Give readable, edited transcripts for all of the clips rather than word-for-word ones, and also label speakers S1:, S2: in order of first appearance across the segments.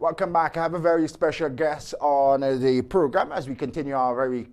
S1: Welcome back. I have a very special guest on the program as we continue our very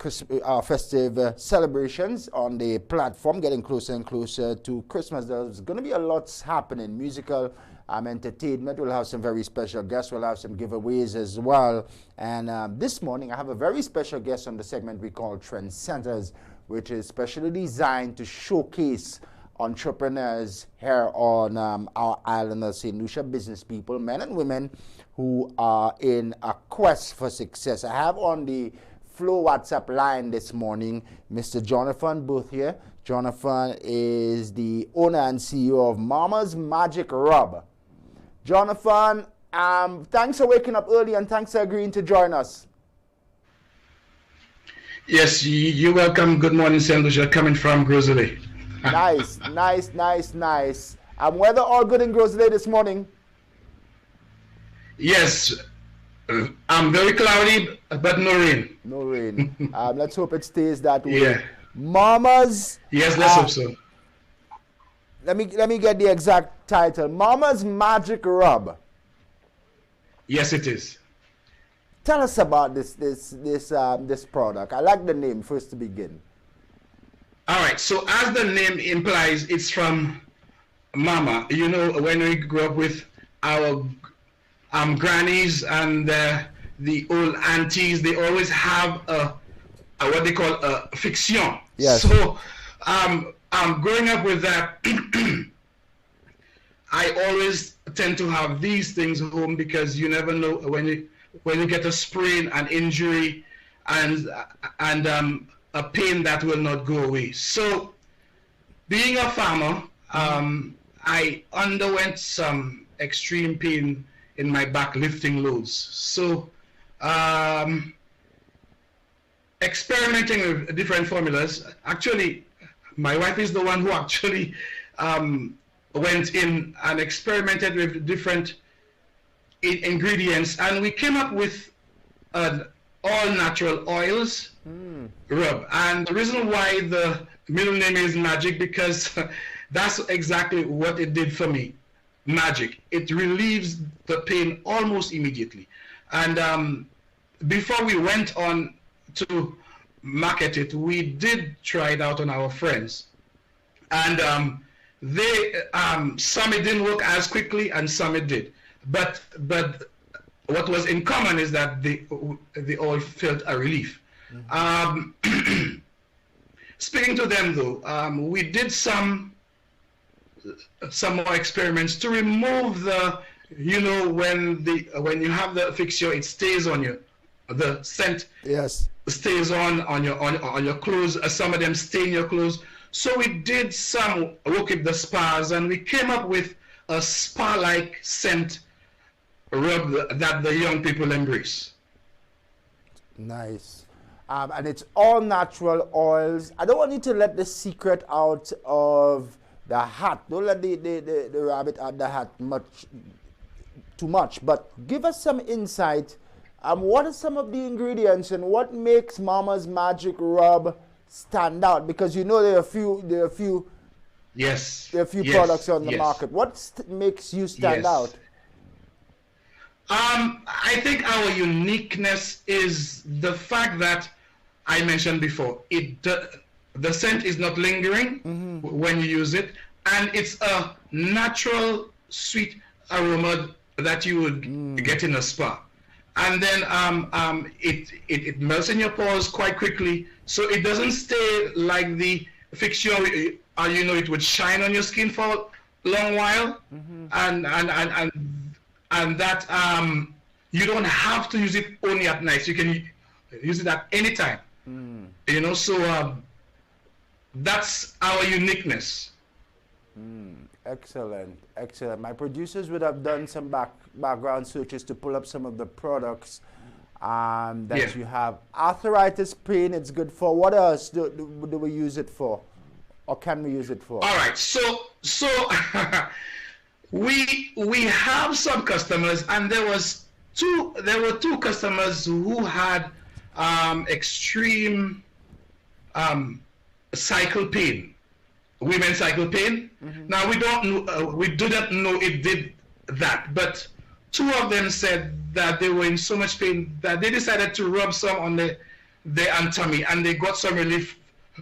S1: festive celebrations on the platform, getting closer and closer to Christmas. There's going to be a lot happening, musical entertainment. We'll have some very special guests. We'll have some giveaways as well. And this morning, I have a very special guest on the segment we call Trend Centers, which is specially designed to showcase entrepreneurs here on our island of St. Lucia, business people, men and women who are in a quest for success. I have on the Flow WhatsApp line this morning Mr. Jonathan Booth here. Jonathan is the owner and CEO of Mama's Magic Rub. Jonathan, thanks for waking up early and thanks for agreeing to join us.
S2: Yes, you're welcome. Good morning, St. Lucia, coming from Grosley.
S1: Nice, nice, nice, nice. Weather all good in Grosley this morning?
S2: Yes, very cloudy, but no rain.
S1: No rain. Let's hope it stays that way.
S2: Yeah.
S1: Mama's.
S2: Yes, let's hope so.
S1: Let me get the exact title. Mama's Magic Rub.
S2: Yes, it is.
S1: Tell us about this product. I like the name first to begin.
S2: All right. So as the name implies, it's from Mama. You know, when we grew up with our grannies and the old aunties, they always have a what they call a fiction.
S1: Yes.
S2: So growing up with that, I always tend to have these things home because you never know when you get a sprain, an injury, and a pain that will not go away. So being a farmer, I underwent some extreme pain in my back lifting loads. So experimenting with different formulas. Actually, my wife is the one who actually went in and experimented with different ingredients, and we came up with an all-natural oils rub. And the reason why the middle name is Magic, because that's exactly what it did for me. Magic. It relieves the pain almost immediately. And before we went on to market it, we did try it out on our friends. And some it didn't work as quickly and some it did. But what was in common is that they all felt a relief. Mm-hmm. Speaking to them though, we did some more experiments to remove the, you know, when you have the fixture, it stays on you. The scent,
S1: yes,
S2: stays on your clothes. Some of them stain your clothes. So we did some work with the spas, and we came up with a spa-like scent rub that the young people embrace.
S1: Nice. And it's all natural oils. I don't want you to let the secret out of the hat. Don't let the rabbit out the hat too much. But give us some insight. What are some of the ingredients and what makes Mama's Magic Rub stand out? Because you know there are a few
S2: yes,
S1: products on the market. What makes you stand out?
S2: I think our uniqueness is the fact that I mentioned before. The scent is not lingering when you use it, and it's a natural sweet aroma that you would get in a spa. And then it melts in your pores quite quickly, so it doesn't stay like the fixture. You know, it would shine on your skin for a long while, and that you don't have to use it only at night. You can use it at any time. You know, so that's our uniqueness.
S1: Excellent, excellent. My producers would have done some background searches to pull up some of the products that you have. Arthritis pain, it's good for. What else do we use it for, or can we use it for?
S2: All right, so we have some customers, and there were two customers who had extreme cycle pain. Women's cycle pain. Now we do not know it did that, but two of them said that they were in so much pain that they decided to rub some on their tummy, and they got some relief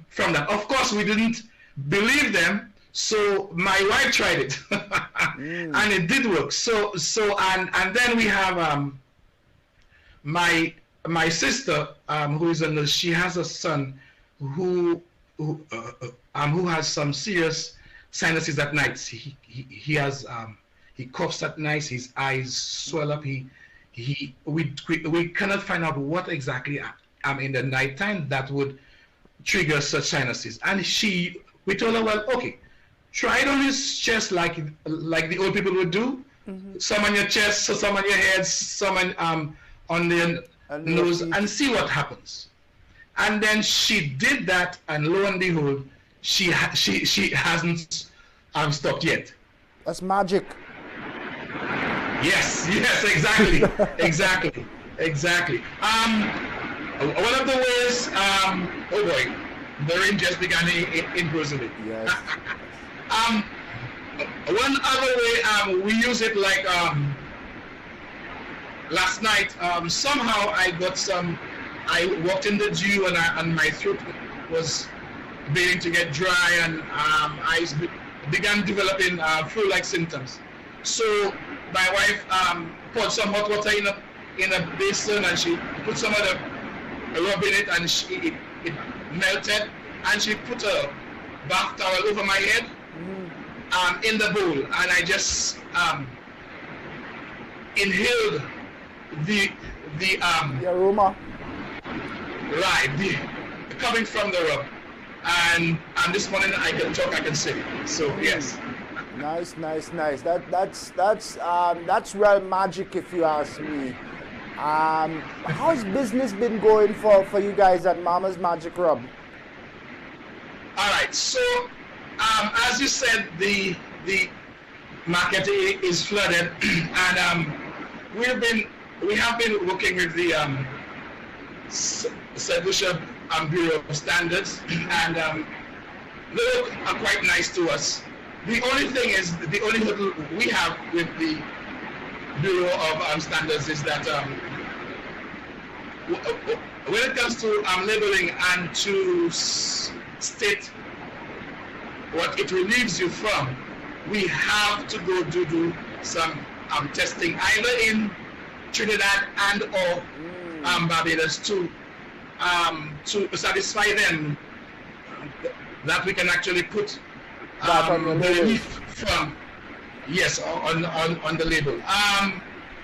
S2: from that. Of course, we didn't believe them, so my wife tried it, and it did work. And then we have my sister, who is a nurse. She has a son who has some serious sinuses at night. He has he coughs at night. His eyes swell up. We cannot find out what exactly in the nighttime that would trigger such sinuses. And we told her, well, okay, try it on his chest like the old people would do. Some on your chest, some on your head, some on the nose, and see what happens. And then she did that, and lo and behold, she hasn't stopped yet.
S1: That's magic.
S2: Yes, exactly. One of the ways, oh boy, the rain just began in Brazil.
S1: Yes.
S2: One other way, we use it like last night. Somehow I walked in the dew, and my throat was beginning to get dry, and I began developing flu-like symptoms. So my wife poured some hot water in a basin, and she put some of the rub in it, and it melted, and she put a bath towel over my head in the bowl, and I just inhaled the
S1: aroma,
S2: right, coming from the rub, and this morning I can talk, I can sing. So yes.
S1: Nice. That's real magic, if you ask me. How's business been going for you guys at Mama's Magic Rub?
S2: All right. So, as you said, the market is flooded, and we have been working with the St. Lucia Bureau of Standards, and they look quite nice to us. The only thing is, the only hurdle we have with the Bureau of Standards is that when it comes to labeling and to state what it relieves you from, we have to go do some testing either in Trinidad and or Barbados to satisfy them that we can actually put the relief from, yes, on the label.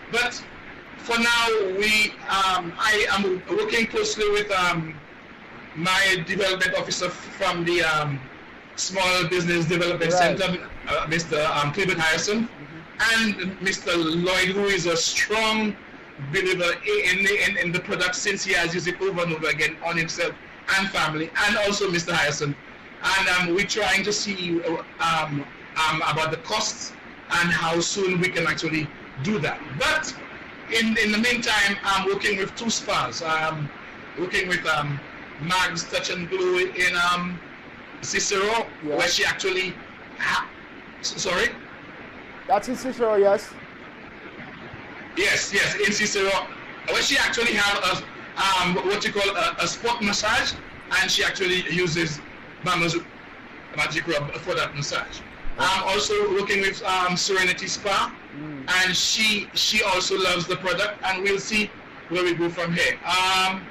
S2: But for now, I am working closely with my development officer from the Small Business Development Center, Mr. Clement Harrison, and Mr. Lloyd, who is a strong believer in the product, since he has used it over and over again on himself and family, and also Mr. Harrison. And we're trying to see about the costs and how soon we can actually do that. But in the meantime, I'm working with two spas. Working with Mag's Touch and Glue in Cicero, where she actually sorry?
S1: That's in Cicero, yes?
S2: Yes, in Cicero, where she actually have what you call a spot massage, and she actually uses Mama's Magic Rub for that massage. I'm also working with Serenity Spa, and she also loves the product, and we'll see where we go from here. I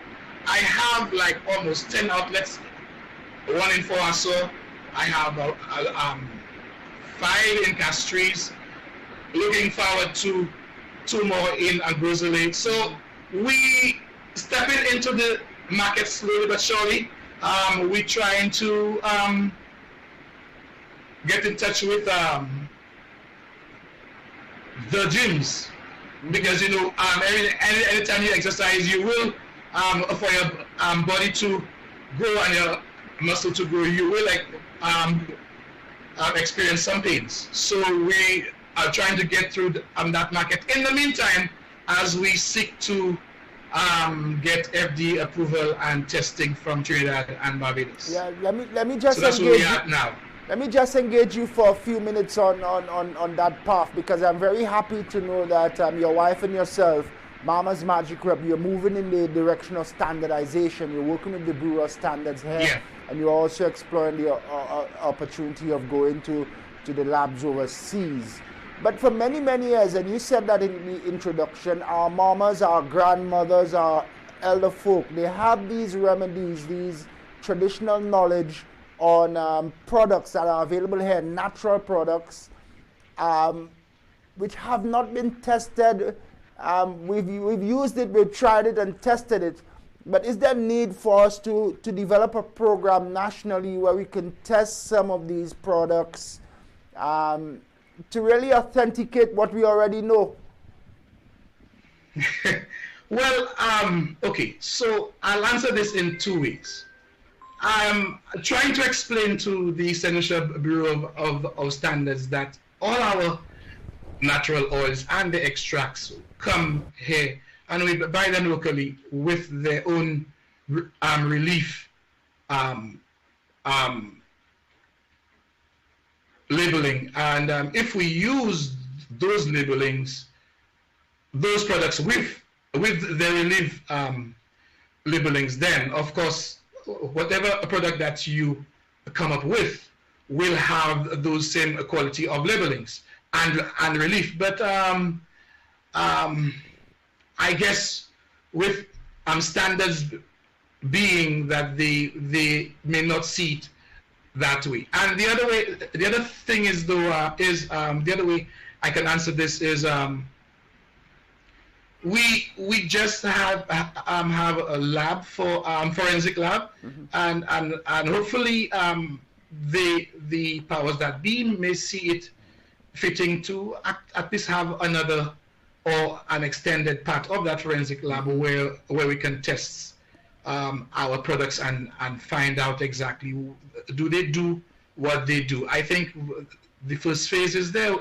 S2: have like almost 10 outlets, one in Foaso. I have 5 in Castries. Looking forward to 2 more in Agrozole. So we stepping into the market slowly but surely. We're trying to get in touch with the gyms, because anytime you exercise, you will for your body to grow and your muscle to grow, you will experience some pains. So we are trying to get through that market. In the meantime, as we seek to get FDA approval and testing from Trinidad and Barbados.
S1: Yeah, let me just
S2: so that's where we are now.
S1: Let me just engage you for a few minutes on that path, because I'm very happy to know that your wife and yourself, Mama's Magic Rub, you're moving in the direction of standardization. You're working with the Bureau standards here,
S2: Yeah.
S1: and you're also exploring the opportunity of going to the labs overseas. But for many, many years, and you said that in the introduction, our mamas, our grandmothers, our elder folk, they have these remedies, these traditional knowledge on products that are available here, natural products, which have not been tested. We've used it, we've tried it and tested it. But is there need for us to develop a program nationally where we can test some of these products to really authenticate what we already know?
S2: Well, okay, so I'll answer this in 2 ways. I'm trying to explain to the St. Lucia Bureau of Standards that all our natural oils and the extracts come here and we buy them locally with their own relief labeling. And if we use those labelings, those products with the relief labelings, then of course whatever product that you come up with will have those same quality of labelings and relief. But I guess with standards being that they may not see it that way. And the other thing is though the other way I can answer this is we just have a lab for forensic lab, and hopefully the powers that be may see it fitting to at least have another or an extended part of that forensic lab where we can test our products and find out exactly do they do what they do. I think the first phase is there.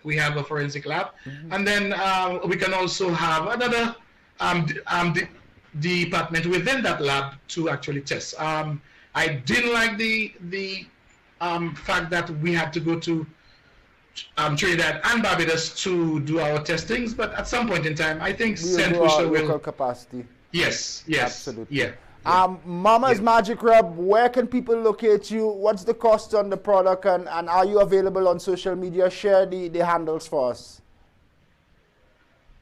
S2: We have a forensic lab, and then we can also have another department within that lab to actually test. I didn't like the fact that we had to go to Trinidad and Barbados to do our testings, but at some point in time, I think St. Lucia will.
S1: Local capacity.
S2: Yes.
S1: Absolutely.
S2: Yeah.
S1: Mama's Magic Rub, where can people locate you? What's the cost on the product, and are you available on social media? Share the handles for us.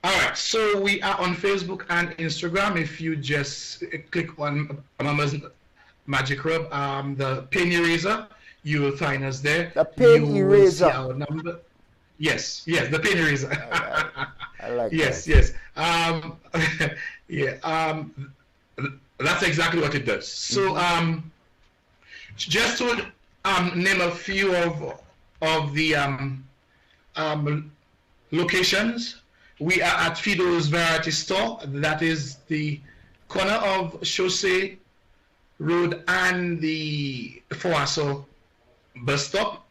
S2: All right, so we are on Facebook and Instagram. If you just click on Mama's Magic Rub, the pain eraser, you will find us there.
S1: The pain eraser.
S2: Will see our number. Yes, the pain eraser.
S1: I like
S2: yes,
S1: that.
S2: Yes. Yeah. That's exactly what it does. So just to name a few of the locations, we are at Fido's Variety Store. That is the corner of Chaussee Road and the Foasso bus stop.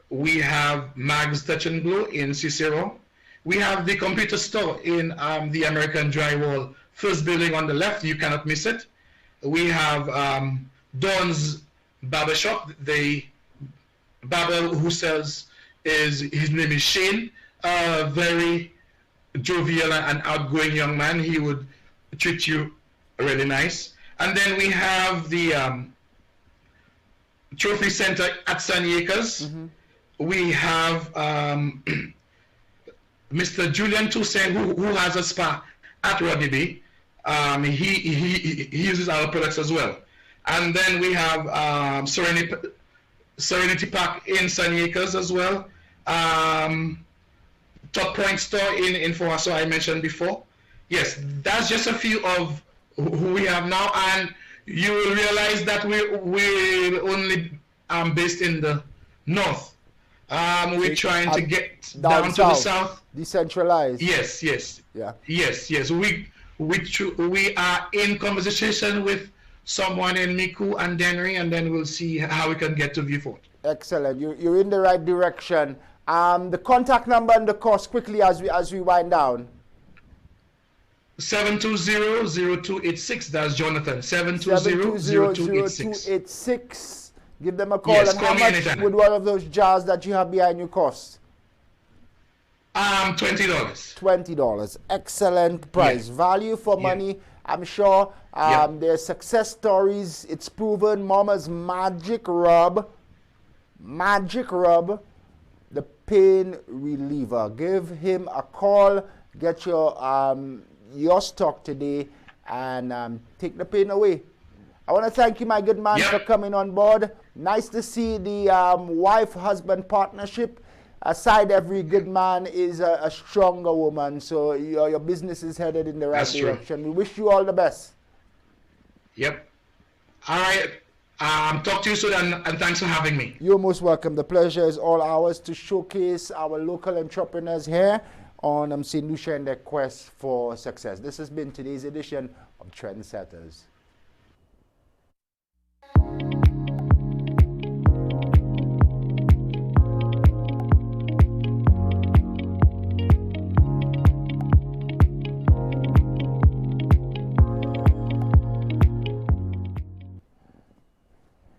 S2: We have Mag's Touch and Glow in Cicero. We have the computer store in the American Drywall first building on the left. You cannot miss it. We have Don's Barbershop. The barber who sells his name is Shane, a very jovial and outgoing young man. He would treat you really nice. And then we have the Trophy Center at Sunny Acres. We have Mr. Julian Toussaint, who has a spa at Rodney Bay. He uses our products as well. And then we have Serenity Park in Sunny Acres as well. Top Point Store in Foasso, I mentioned before. Yes, that's just a few of who we have now, and you will realize that we're only based in the north. We're trying to get down to the south.
S1: Decentralized.
S2: Yes.
S1: Yeah.
S2: Yes. We are in conversation with someone in Miku and Dennery, and then we'll see how we can get to Viewfort.
S1: Excellent. You're in the right direction. The contact number and the cost quickly as we wind down.
S2: 720-0286. That's Jonathan. 720-0286.
S1: Give them a call.
S2: Yes,
S1: And
S2: call
S1: how
S2: me
S1: much
S2: anytime.
S1: would one of those jars that you have behind you cost?
S2: $20.
S1: $20. Excellent price.
S2: Yeah.
S1: Value for
S2: Yeah.
S1: money. I'm sure
S2: Yeah.
S1: there's success stories. It's proven. Mama's Magic Rub. Magic Rub. The pain reliever. Give him a call. Get your stock today and take the pain away. I want to thank you, my good man,
S2: Yep.
S1: for coming on board. Nice to see the wife-husband partnership. Aside, every good man is a stronger woman. So your business is headed in the right
S2: That's true.
S1: direction. We wish you all the best.
S2: Yep. All right. Talk to you soon, and thanks for having me.
S1: You're most welcome. The pleasure is all ours to showcase our local entrepreneurs here on St. Lucia and their quest for success. This has been today's edition of Trendsetters.